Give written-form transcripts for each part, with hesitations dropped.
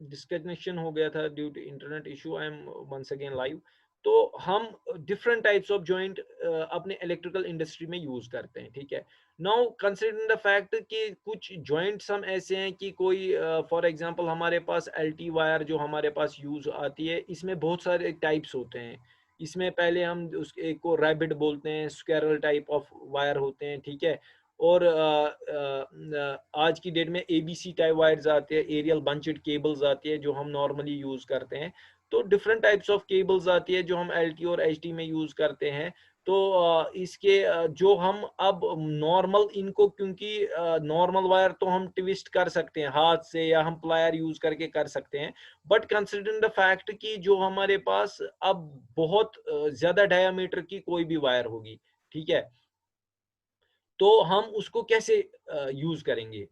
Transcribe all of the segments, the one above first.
Disconnection हो गया था due to internet issue. I am once again live. तो हम डिफरेंट टाइप्स ऑफ जॉइंट अपने इलेक्ट्रिकल इंडस्ट्री में यूज करते हैं, ठीक है। नाउ कंसिडरिंग द फैक्ट कि कुछ जॉइंट्स हम ऐसे हैं कि कोई फॉर एग्जांपल हमारे पास एलटी वायर जो हमारे पास यूज आती है, इसमें बहुत सारे टाइप्स होते हैं। इसमें पहले हम उस एक को रैबिट बोलते हैं, स्क्वेरल टाइप ऑफ वायर होते हैं, ठीक है। और आज की डेट में एबीसी टाइप वायर्स आते हैं, एरियल बंचड केबल्स आती है जो हम नॉर्मली यूज करते हैं। तो डिफरेंट टाइप्स ऑफ केबल्स आती है जो हम एलटी और एचटी में यूज करते हैं। तो इसके जो हम अब नॉर्मल इनको, क्योंकि नॉर्मल वायर तो हम ट्विस्ट कर सकते हैं हाथ से या हम प्लायर यूज करके कर सकते हैं। बट कंसिडरिंग द फैक्ट कि जो हमारे पास अब बहुत ज्यादा डायामीटर की कोई भी वायर होगी, ठीक है, तो हम उसको कैसे यूज करेंगे,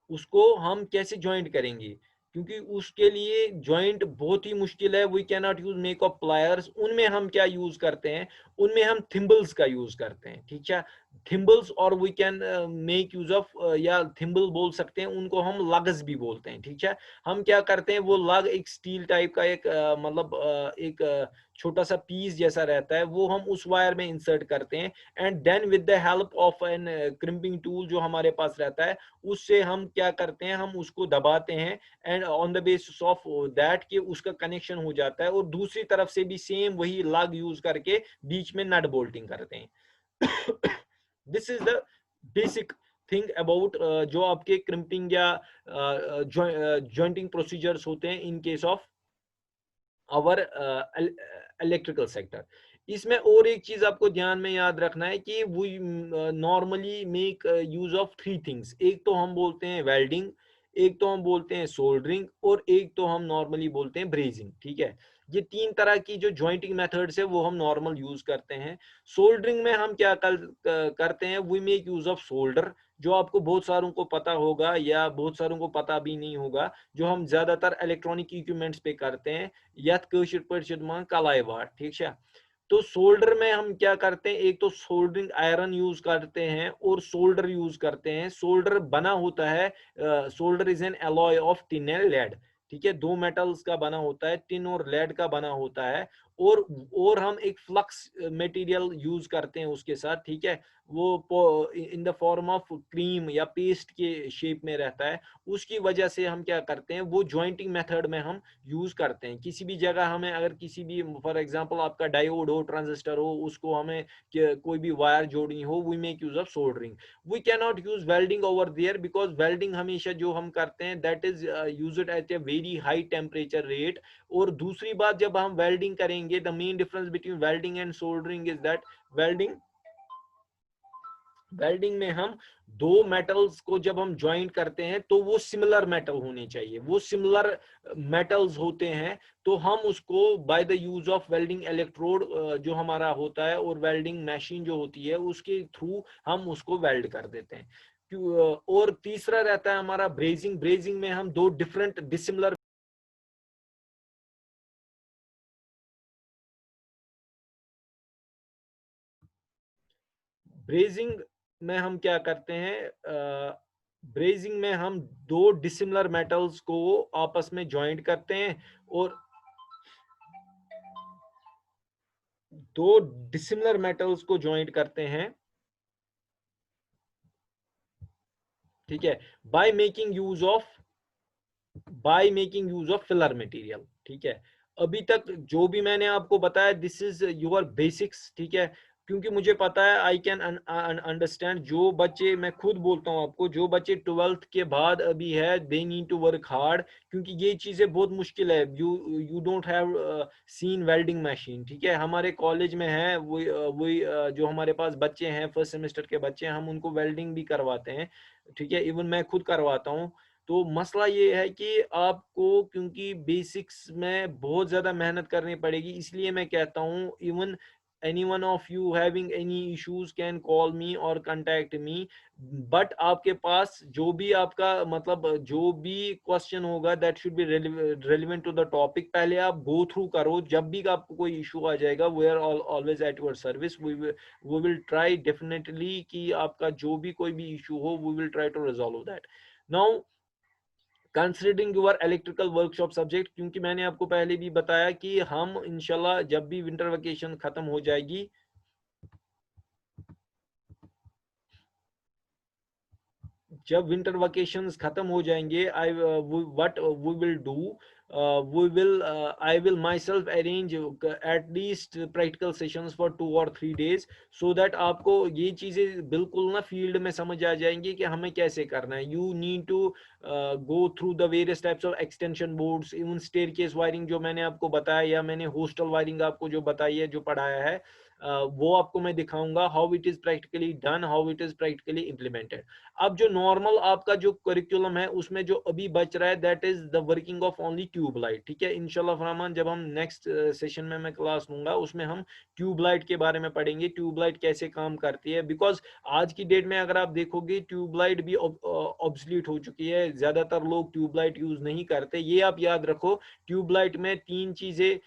उसको हम कैसे ज्वाइंट करेंगे, क्योंकि उसके लिए ज्वाइंट बहुत ही मुश्किल है। We can not use make of pliers. उनमें हम क्या यूज करते हैं, उनमें हम थिम्बल्स का यूज करते हैं, ठीक है। थिम्बल्स, और we can make use of, या थिम्बल बोल सकते हैं उनको, हम लगस भी बोलते हैं, ठीक है। हम क्या करते हैं, वो लग एक स्टील टाइप का एक मतलब एक छोटा सा पीस जैसा रहता है, वो हम उस वायर में इंसर्ट करते हैं। And then with the help of an crimping tool जो हमारे पास रहता है, उससे हम क्या करते हैं, हम उसको दबाते हैं। And on the basis of that कि उसका कनेक्शन हो जाता है, और दूसरी तरफ से भी सेम वही लग यूज करके बीच में नट बोल्टिंग करते हैं। This is the basic thing about जो आपके क्रिम्पिंग या जॉइंटिंग प्रोसीजर्स होते हैं in case of our electrical sector. इसमें और एक चीज आपको ध्यान में याद रखना है कि we normally make use of three things. एक तो हम बोलते हैं वेल्डिंग, एक तो हम बोलते हैं सोल्डरिंग, और एक तो हम नॉर्मली बोलते हैं ब्रेजिंग, ठीक है। ये तीन तरह की जो जॉइंटिंग मेथड्स है वो हम नॉर्मल यूज करते हैं। सोल्डरिंग में हम क्या करते हैं, we make use of solder, जो आपको बहुत सारों को पता होगा या बहुत सारों को पता भी नहीं होगा, जो हम ज्यादातर इलेक्ट्रॉनिक इक्विपमेंट्स पे करते हैं, यथ कशिर पे कलाई वाट, ठीक है। तो सोल्डर में हम क्या करते हैं, एक तो सोल्डरिंग आयरन यूज करते हैं और सोल्डर यूज करते हैं। सोल्डर बना होता है, solder is an alloy of tin and lead, ठीक है। दो मेटल्स का बना होता है, टिन और लेड का बना होता है। और हम एक फ्लक्स मटेरियल यूज करते हैं उसके साथ, ठीक है। वो in the form of cream या पेस्ट के शेप में रहता है। उसकी वजह से हम क्या करते हैं, वो ज्वाइंटिंग मेथड में हम यूज करते हैं। किसी भी जगह हमें अगर किसी भी, फॉर एग्जांपल आपका डायोड हो, ट्रांजिस्टर हो, उसको हमें कोई भी वायर जोड़नी हो, we make use of soldering. We can not use welding over there, because welding हमेशा जो हम करते हैं that is used at a very high temperature rate. और दूसरी बात, जब हम वेल्डिंग करेंगे, the main difference between welding and soldering is that welding welding में हम दो मेटल्स को जब हम ज्वाइंट करते हैं तो वो सिमिलर मेटल होने चाहिए, वो सिमिलर मेटल्स होते हैं। तो हम उसको by the use of welding electrode जो हमारा होता है और वेल्डिंग मशीन जो होती है उसके थ्रू हम उसको वेल्ड कर देते हैं। और तीसरा रहता है हमारा ब्रेजिंग। ब्रेजिंग में हम दो डिफरेंट डिसिमिलर ब्रेजिंग में हम क्या करते हैं, ब्रेजिंग में हम दो डिसिमिलर मेटल्स को आपस में ज्वाइंट करते हैं, और दो डिसिमिलर मेटल्स को ज्वाइंट करते हैं, ठीक है, by making use of filler material, ठीक है। अभी तक जो भी मैंने आपको बताया, दिस इज योर बेसिक्स, ठीक है। क्योंकि मुझे पता है, आई कैन अंडरस्टैंड, जो बच्चे, मैं खुद बोलता हूँ आपको, जो बच्चे 12th के बाद अभी है, they need to work hard, क्योंकि ये चीजें बहुत मुश्किल है। You don't have seen welding machine, ठीक है। हमारे कॉलेज में है वही जो हमारे पास बच्चे हैं फर्स्ट सेमेस्टर के बच्चे, हम उनको वेल्डिंग भी करवाते हैं, ठीक है। इवन मैं खुद करवाता हूँ। तो मसला ये है कि आपको, क्योंकि बेसिक्स में बहुत ज्यादा मेहनत करनी पड़ेगी, इसलिए मैं कहता हूँ, even any one of you having any issues can call मी और कांटेक्ट मी। बट आपके पास जो भी आपका मतलब जो भी क्वेश्चन होगा, that should be relevant to the topic, पहले आप गो थ्रू करो। जब भी आपको कोई इशू आ जाएगा, we are always at your service. We will try definitely कि आपका जो भी कोई भी इशू हो, we will try to resolve that. Now considering your electrical workshop subject, क्योंकि मैंने आपको पहले भी बताया कि हम इंशाल्लाह जब भी विंटर वेकेशन खत्म हो जाएगी, जब विंटर वेकेशंस खत्म हो जाएंगे, I what we will do, I will myself arrange at least practical sessions for 2 or 3 days, so that आपको ये चीजें बिल्कुल ना फील्ड में समझ आ जाएंगी कि हमें कैसे करना है. You need to go through the various types of extension boards, even staircase wiring जो मैंने आपको बताया, या मैंने होस्टल वायरिंग आपको जो बताई है, जो पढ़ाया है, वो आपको मैं दिखाऊंगा how it is practically done, how it is practically implemented. अब जो नॉर्मल आपका जो करिकुलम है उसमें जो अभी बच रहा है, that is the working of only tube light. ठीक है, इंशाल्लाह रहमान जब हम नेक्स्ट सेशन में मैं क्लास लूंगा उसमें हम ट्यूब लाइट के बारे में पढ़ेंगे, ट्यूब लाइट कैसे काम करती है. बिकॉज आज की डेट में अगर आप देखोगे ट्यूब लाइट भी ऑब्सलीट हो चुकी है, ज्यादातर लोग ट्यूब लाइट यूज नहीं करते. ये आप याद रखो, ट्यूब लाइट में 3 चीजें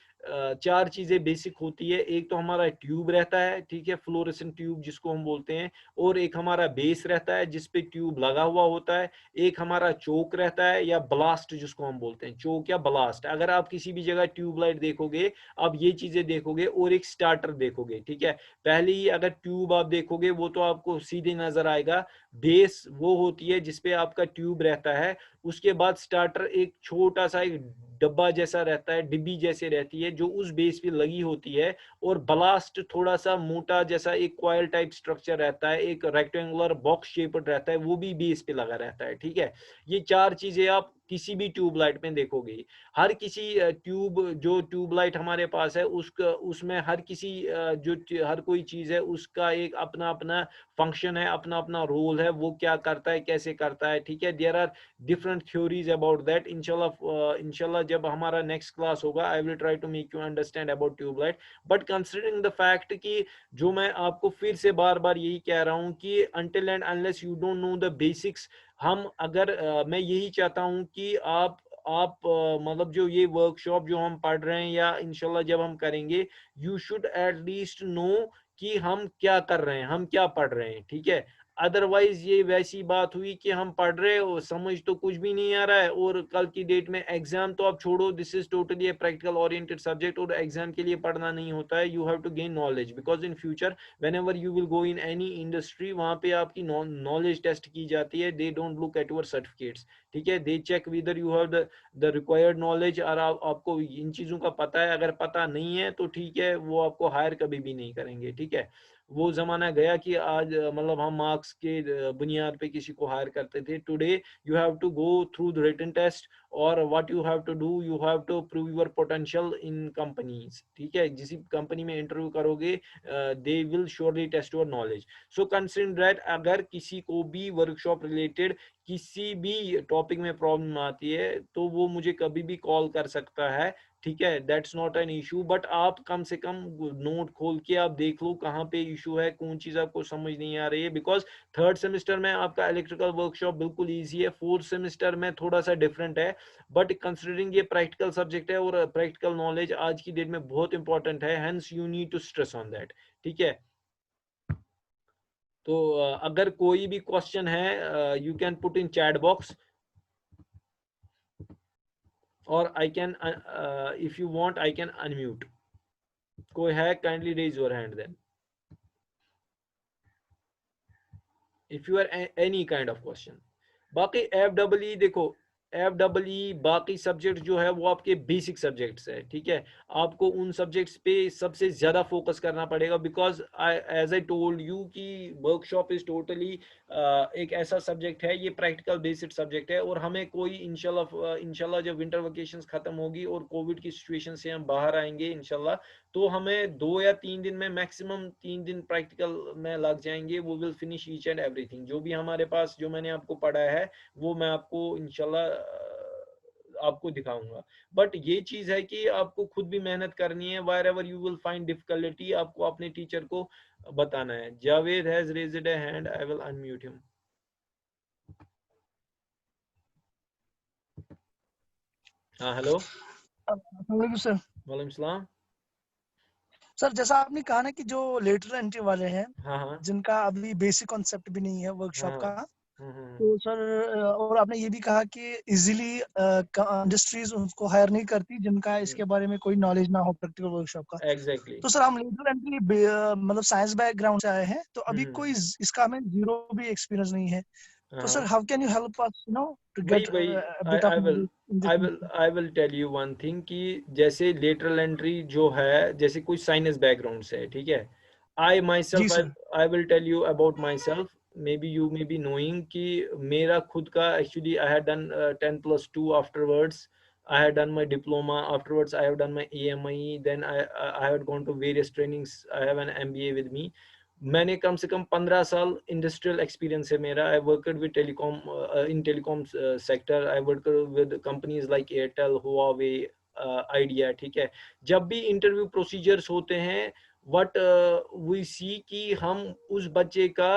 4 चीजें बेसिक होती है. एक तो हमारा ट्यूब रहता है, ठीक है, फ्लोरेसेंट ट्यूब जिसको हम बोलते हैं, और एक हमारा बेस रहता है जिसपे ट्यूब लगा हुआ होता है, एक हमारा चोक रहता है या ब्लास्ट जिसको हम बोलते हैं, चोक या ब्लास्ट. अगर आप किसी भी जगह ट्यूब लाइट देखोगे, आप ये चीजें देखोगे, और एक स्टार्टर देखोगे. ठीक है, पहले ही अगर ट्यूब आप देखोगे वो तो आपको सीधे नजर आएगा. बेस वो होती है जिसपे आपका ट्यूब रहता है, उसके बाद स्टार्टर एक छोटा सा एक डब्बा जैसा रहता है, डिब्बी जैसे रहती है जो उस बेस पे लगी होती है, और ब्लास्ट थोड़ा सा मोटा जैसा एक कॉइल टाइप स्ट्रक्चर रहता है, एक रेक्टेंगुलर बॉक्स शेप्ड रहता है, वो भी बेस पे लगा रहता है. ठीक है, ये 4 चीजें आप किसी भी ट्यूब लाइट में देखोगे. हर किसी ट्यूब जो ट्यूब लाइट हमारे पास है उसका उसमें हर किसी जो हर कोई चीज है उसका एक अपना अपना फंक्शन है, अपना अपना रोल है, वो क्या करता है, कैसे करता है. ठीक है, there are different theories about that. इंशाल्लाह जब हमारा नेक्स्ट क्लास होगा I will try to make you understand about tube light. But considering the fact कि जो मैं आपको फिर से बार बार यही कह रहा हूं कि until and unless you don't know the basics, हम अगर मैं यही चाहता हूं कि आप मतलब जो ये वर्कशॉप जो हम पढ़ रहे हैं या इंशाल्लाह जब हम करेंगे, you should at least know कि हम क्या कर रहे हैं, हम क्या पढ़ रहे हैं. ठीक है, अदरवाइज ये वैसी बात हुई कि हम पढ़ रहे हो, समझ तो कुछ भी नहीं आ रहा है, और कल की डेट में एग्जाम तो आप छोड़ो, this is totally a practical oriented subject, और एग्जाम के लिए पढ़ना नहीं होता है. You have to gain knowledge, because in future whenever you will go in any industry, वहां पे आपकी नॉलेज टेस्ट की जाती है. They don't look at your certificates. ठीक है, they check whether you have the required knowledge, और आपको इन चीजों का पता है. अगर पता नहीं है तो ठीक है, वो आपको हायर कभी भी नहीं करेंगे. ठीक है, वो जमाना गया कि आज मतलब हम मार्क्स के बुनियाद पे किसी को हायर करते थे. Today you have to go through the written test, और what you have to do, you have to prove your potential in companies. ठीक है, जिस कंपनी में इंटरव्यू करोगे they will surely test your knowledge. So consider that अगर किसी को भी वर्कशॉप रिलेटेड किसी भी टॉपिक में प्रॉब्लम आती है तो वो मुझे कभी भी कॉल कर सकता है. ठीक है, that's not an issue. But आप कम से कम नोट खोल के आप देख लो कहाँ पे इशू है, कौन चीज आपको समझ नहीं आ रही है. बिकॉज 3rd सेमेस्टर में आपका इलेक्ट्रिकल वर्कशॉप बिल्कुल ईजी है, 4th सेमेस्टर में थोड़ा सा डिफरेंट है. बट कंसिडरिंग ये प्रैक्टिकल सब्जेक्ट है और प्रैक्टिकल नॉलेज आज की डेट में बहुत इंपॉर्टेंट है, hence you need to stress on that. ठीक है, तो अगर कोई भी क्वेश्चन है you can put in chat box, और I can if you want I can unmute. कोई है, kindly raise your hand then if you are any kind of question. बाकी एफ डबल ई देखो, एफ डबल ई बाकी subject जो है वो आपके बेसिक सब्जेक्ट्स है. ठीक है, आपको उन सब्जेक्ट्स पे सबसे ज्यादा फोकस करना पड़ेगा. Because as I told you कि वर्कशॉप इज टोटली एक ऐसा सब्जेक्ट है, ये प्रैक्टिकल बेस्ड सब्जेक्ट है, और हमें कोई इंशाल्लाह जब विंटर वेकेशन खत्म होगी और कोविड की सिचुएशन से हम बाहर आएंगे इंशाल्लाह, तो हमें 2 या 3 दिन में, मैक्सिमम 3 दिन प्रैक्टिकल में लग जाएंगे. वो will finish each and everything. जो भी हमारे पास जो मैंने आपको पढ़ाया है वो मैं आपको इंशाल्लाह आपको दिखाऊंगा. बट ये चीज है कि आपको खुद भी मेहनत करनी है. Wire ever you will find difficulty, आपको अपने टीचर को बताना है. Javed has raised a hand, I will unmute him. हाँ हेलो. सर वालेकुम सलाम. सर जैसा आपने कहा ना कि जो लेटर एंट्री वाले हैं हाँ हाँ जिनका अभी बेसिक कॉन्सेप्ट भी नहीं है वर्कशॉप हाँ का, तो सर और आपने ये भी कहा कि इजीली इंडस्ट्रीज उनको हायर नहीं करती जिनका इसके बारे में कोई नॉलेज ना हो प्रैक्टिकल वर्कशॉप का। एग्जैक्टली। तो सर हम लेटरल एंट्री मतलब साइंस बैकग्राउंड से आए हैं, तो अभी कोई इसका हमें जीरो भी एक्सपीरियंस नहीं है। तो sir how can you help us to वही गेट वही bit of I will knowledge in I this? Will I will tell you one thing कि जैसे लेटरल एंट्री जो है, जैसे कोई साइंस बैकग्राउंड से है, ठीक है, आई माई जी self sir. I will tell you about myself, maybe you may be knowing कि मेरा खुद का actually I had done 10+2 afterwards, I had done my diploma. Afterwards, I have done my AMI. Then I had gone to various trainings. I have an MBA with me. मैंने कम से कम 15 साल industrial experience है मेरा. I worked with telecom, in telecom sector. I worked with companies like Airtel, Huawei, idea, ठीक है. जब भी interview procedures होते हैं, वट वी सी कि हम उस बच्चे का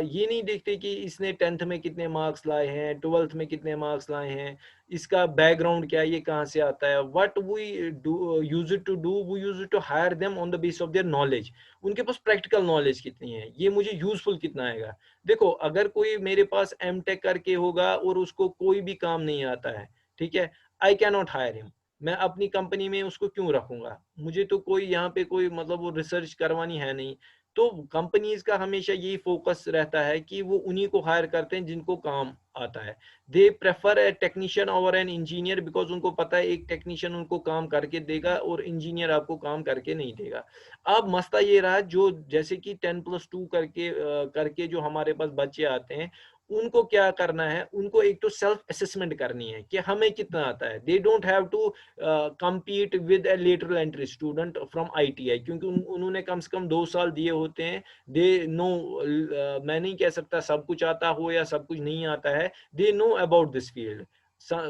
ये नहीं देखते कि इसने 10th में कितने मार्क्स लाए हैं, 12th में कितने मार्क्स लाए हैं, इसका बैकग्राउंड क्या है, ये कहाँ से आता है. What we do use it to do, we use it to hire them on the base of their knowledge. उनके पास प्रैक्टिकल नॉलेज कितनी है, ये मुझे यूजफुल कितना आएगा. देखो, अगर कोई मेरे पास एमटेक करके होगा और उसको कोई भी काम नहीं आता है, ठीक है, I can not hire him. मैं अपनी कंपनी में उसको क्यों रखूंगा, मुझे तो कोई यहाँ पे कोई मतलब वो रिसर्च करवानी है नहीं. तो कंपनीज का हमेशा यही फोकस रहता है कि वो उन्हीं को हायर करते हैं जिनको काम आता है. They prefer A technician over an engineer, because उनको पता है एक टेक्नीशियन उनको काम करके देगा और इंजीनियर आपको काम करके नहीं देगा. अब मसला ये रहा, जो जैसे कि 10+2 करके जो हमारे पास बच्चे आते हैं, उनको क्या करना है, उनको एक तो सेल्फ असेसमेंट करनी है कि हमें कितना आता है. They don't have to compete with a lateral entry student from ITI, क्योंकि उन्होंने कम से कम 2 साल दिए होते हैं. दे नो, मैं नहीं कह सकता सब कुछ आता हो या सब कुछ नहीं आता है. They know about this field,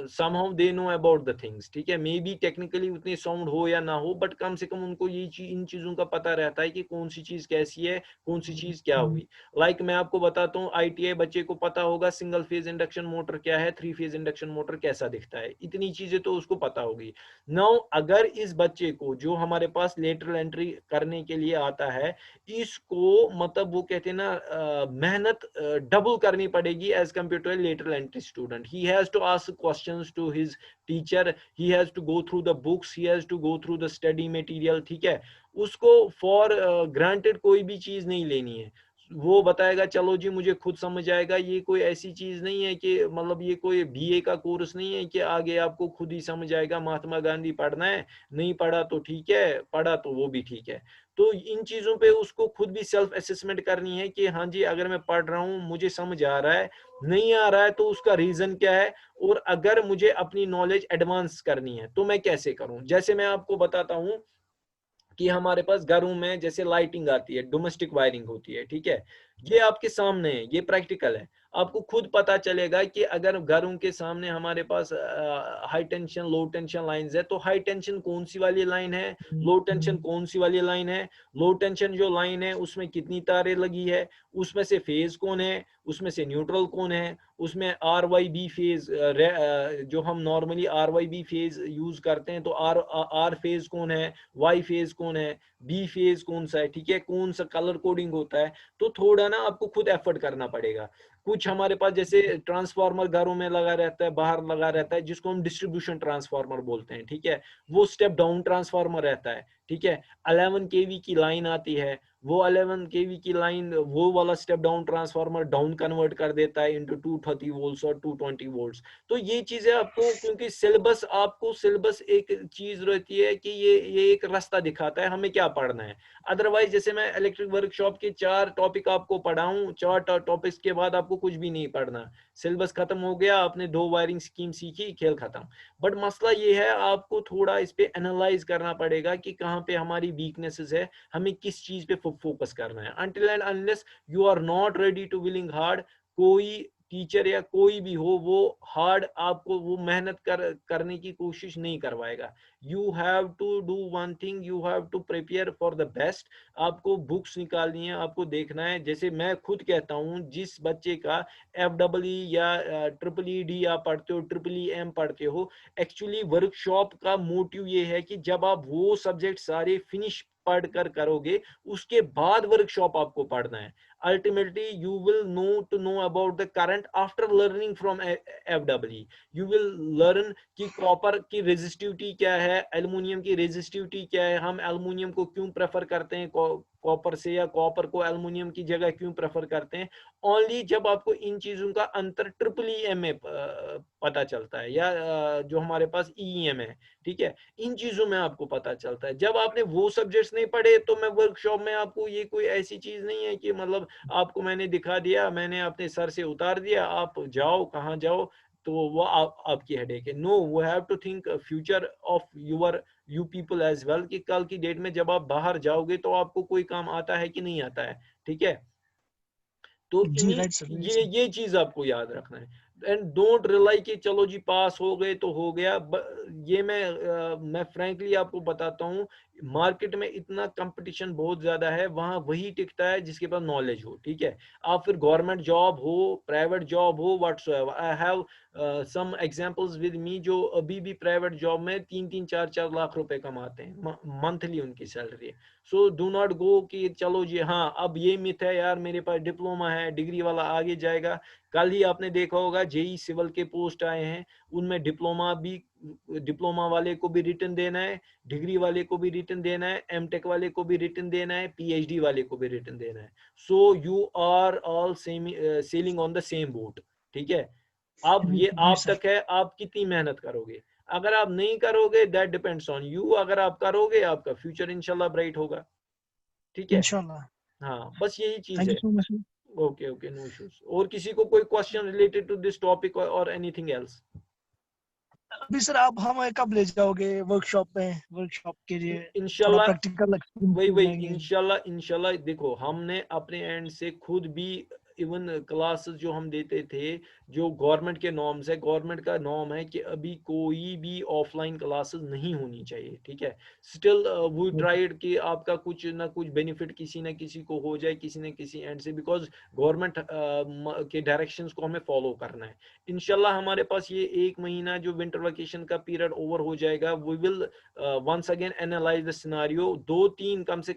somehow they know about the things, ठीक है. मे बी टेक्निकली उतने साउंड हो या ना हो, बट कम से कम उनको ये चीज, इन चीजों का पता रहता है कि कौन सी चीज कैसी है, कौन सी चीज क्या हुई. लाइक मैं आपको बताता हूँ, आईटीआई बच्चे को पता होगा सिंगल फेज इंडक्शन मोटर क्या है, 3 फेज इंडक्शन मोटर कैसा दिखता है, इतनी चीजें तो उसको पता होगी. नाउ अगर इस बच्चे को जो हमारे पास लेटरल एंट्री करने के लिए आता है, इसको मतलब वो कहते हैं ना, मेहनत डबल करनी पड़ेगी as compare to a lateral entry student. He has to ask questions to his teacher, he has to go through the books, he has to go through the study material, ठीक है. उसको for granted कोई भी चीज नहीं लेनी है. वो बताएगा चलो जी मुझे खुद समझ आएगा. ये कोई ऐसी चीज नहीं है कि मतलब ये कोई बीए का कोर्स नहीं है कि आगे आपको खुद ही समझ आएगा. महात्मा गांधी पढ़ना है, नहीं पढ़ा तो ठीक है, पढ़ा तो वो भी ठीक है. तो इन चीजों पे उसको खुद भी सेल्फ असेसमेंट करनी है कि हाँ जी, अगर मैं पढ़ रहा हूँ, मुझे समझ आ रहा है, नहीं आ रहा है तो उसका रीजन क्या है, और अगर मुझे अपनी नॉलेज एडवांस करनी है तो मैं कैसे करूं. जैसे मैं आपको बताता हूं कि हमारे पास घरों में जैसे लाइटिंग आती है, डोमेस्टिक वायरिंग होती है, ठीक है. ये आपके सामने है, ये प्रैक्टिकल है. आपको खुद पता चलेगा कि अगर घरों के सामने हमारे पास हाई टेंशन लो टेंशन लाइंस है, तो हाई टेंशन कौन सी वाली लाइन है, लो टेंशन कौन सी वाली लाइन है. लो टेंशन जो लाइन है उसमें कितनी तारें लगी है, उसमें से फेज कौन है, उसमें से न्यूट्रल कौन है, उसमें आर वाई बी फेज, जो हम normally R Y B phase use करते हैं, तो आर आर फेज कौन है, वाई फेज कौन है, बी फेज कौन सा है, ठीक है, कौन सा कलर कोडिंग होता है. तो थोड़ा ना आपको खुद एफर्ट करना पड़ेगा. कुछ हमारे पास जैसे ट्रांसफार्मर घरों में लगा रहता है, बाहर लगा रहता है, जिसको हम डिस्ट्रीब्यूशन ट्रांसफार्मर बोलते हैं, ठीक है. वो स्टेप डाउन ट्रांसफार्मर रहता है, ठीक है. 11 केवी की लाइन आती है, वो 11 केवी की लाइन वो वाला step down transformer down convert कर देता है इनटू 230 वोल्ट्स और 220 वोल्ट्स. तो ये चीजें आपको, क्योंकि सिलेबस, आपको सिलेबस एक चीज रहती है कि ये एक रास्ता दिखाता है हमें क्या पढ़ना है. अदरवाइज जैसे मैं इलेक्ट्रिक वर्कशॉप के 4 टॉपिक आपको पढ़ाऊं, 4 टॉपिक्स के बाद आपको कुछ भी नहीं पढ़ना, सिलेबस खत्म हो गया, आपने 2 वायरिंग स्कीम सीखी, खेल खत्म. बट मसला ये है, आपको थोड़ा इस पे एनालाइज करना पड़ेगा कि कहाँ पे हमारी वीकनेसेस है, हमें किस चीज पे फोकस करना है. Until and unless you are not ready to willing hard, कोई टीचर या कोई भी हो वो हार्ड आपको वो मेहनत करने की कोशिश नहीं करवाएगा. You have to do one thing, you have to prepare for the best. आपको बुक्स निकालनी है, आपको देखना है. जैसे मैं खुद कहता हूँ, जिस बच्चे का FEE या EED आप पढ़ते हो, EEM पढ़ते हो, एक्चुअली वर्कशॉप का मोटिव ये है कि जब आप वो सब्जेक्ट सारे फिनिश पढ़कर करोगे, उसके बाद वर्कशॉप आपको पढ़ना है। Ultimately you will know about the current after learning from FEE। You will learn कि कॉपर की रेजिस्टिविटी क्या है, एल्युमिनियम की रेजिस्टिविटी क्या है, हम एल्युमिनियम को क्यों प्रेफर करते हैं कॉपर से, या कॉपर को एल्युमिनियम की जगह क्यों प्रेफर करते हैं। ओनली जब आपको इन चीजों का अंतर EEE में पता चलता है, या जो हमारे पास EEM है, ठीक है, इन चीजों में आपको पता चलता है। जब आपने वो सब्जेक्ट्स नहीं पढ़े तो मैं वर्कशॉप में आपको, ये कोई ऐसी चीज नहीं है कि मतलब आपको मैंने दिखा दिया, मैंने अपने सर से उतार दिया, आप जाओ कहाँ जाओ, तो वो आपकी हेडेक है। नो, वो have to think future of you people as well, कि कल की डेट में जब आप बाहर जाओगे तो आपको कोई काम आता है कि नहीं आता है, ठीक है। तो जी, इन्हीं राइट सर, राइट ये सर। ये चीज आपको याद रखना है। एंड डोंट रिलाई कि चलो जी पास हो गए तो हो गया। ये मैं फ्रैंकली आपको बताता हूँ, मार्केट में इतना कंपटीशन बहुत ज्यादा है, वहां वही टिकता है जिसके पास नॉलेज हो, ठीक है। आप फिर गवर्नमेंट जॉब हो, प्राइवेट जॉब हो, whatsoever, I have some examples with me, जो अभी भी प्राइवेट जॉब में 3-3, 4-4 लाख रुपए कमाते हैं मंथली, उनकी salary. So do not go कि चलो जी हाँ अब ये मिथ है यार मेरे पास डिप्लोमा है, डिग्री वाला आगे जाएगा। कल ही आपने देखा होगा जेई सिविल के पोस्ट आए हैं, उनमें डिप्लोमा वाले को भी रिटर्न देना है, डिग्री वाले को भी रिटर्न देना है, एमटेक वाले को भी रिटर्न देना है, पीएचडी वाले को भी रिटर्न देना है। So you are all sailing on the same boat, ठीक है। अब ये जी आप सर। तक है, आप कितनी मेहनत करोगे। अगर आप नहीं करोगे, दैट डिपेंड्स ऑन यू। अगर आप करोगे, आपका फ्यूचर इंशाल्लाह ब्राइट होगा, ठीक है। इंशाल्लाह। हाँ, बस यही चीज थैंक यू है। So much sir. Okay okay, no issues. और किसी को कोई question related to this topic और एनीथिंग एल्स? अभी सर आप हमें कब ले जाओगे वर्कशॉप में, वर्कशॉप के लिए थोड़ा इंशाल्लाह, प्रैक्टिकल एक्सपीरियंस वही ले वही जाएंगे। इंशाल्लाह इंशाल्लाह। देखो, हमने अपने एंड से खुद भी इवन क्लासेस जो हम देते थे, जो गवर्नमेंट के नॉर्म्स है, गवर्नमेंट का नॉर्म है कि अभी कोई भी ऑफलाइन क्लासेस नहीं होनी चाहिए, ठीक है। स्टिल वी ट्राइड कि आपका कुछ ना कुछ बेनिफिट किसी ना किसी को हो जाए, किसी न किसी एंड से, बिकॉज गवर्नमेंट के डायरेक्शंस को हमें फॉलो करना है। इंशाल्लाह हमारे पास ये 1 महीना जो विंटर वेकेशन का पीरियड ओवर हो जाएगा, we will once again analyse the scenario. 2-3 कम से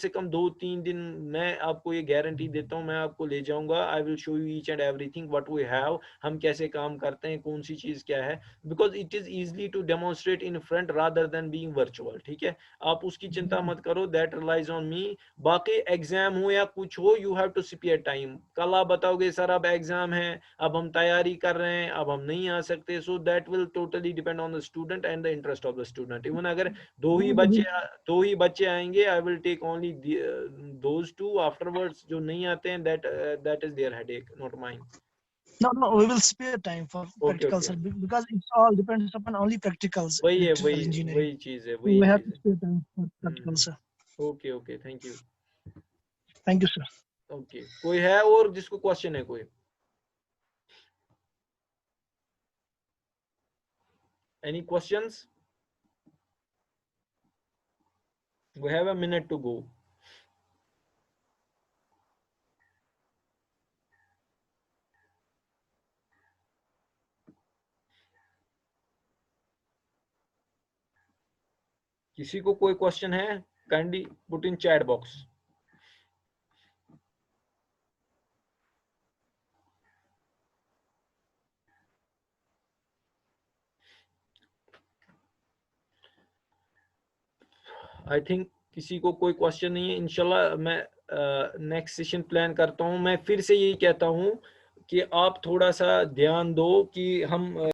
कम 2-3 दिन मैं आपको ये गारंटी देता हूँ, मैं आपको ले जाऊंगा। I will show you each and everything what we have, हम कैसे काम करते हैं, कौन सी चीज क्या है, because it is easily to demonstrate in front rather than being virtual, ठीक है। आप उसकी चिंता मत करो, दैट रिलाइज ऑन मी। बाकी एग्जाम हो या कुछ हो, you have to spare time. कल आप बताओगे सर अब एग्जाम है, अब हम तैयारी कर रहे हैं, अब हम नहीं आ सकते, so that will totally depend on the student and the interest of the student. Even अगर दो ही बच्चे दो ही बच्चे आएंगे, I will take only those two. Afterwards जो नहीं आते हैं, that is their headache, not mine. No, no, we will spare time for okay practical, ओके, sir, because it's all depends upon only practicals, वही है, electrical वही engineering. वही चीज है, So वही we have चीज to है। spare time for practical, sir. Okay okay, thank you. Thank you, sir. Okay, कोई है और जिसको क्वेश्चन है कोई? Any questions? We have a minute to go. किसी को कोई क्वेश्चन है? Kindly put in chat box. I think किसी को कोई क्वेश्चन नहीं है। इंशाल्लाह मैं नेक्स्ट सेशन प्लान करता हूँ। मैं फिर से यही कहता हूँ कि आप थोड़ा सा ध्यान दो कि हम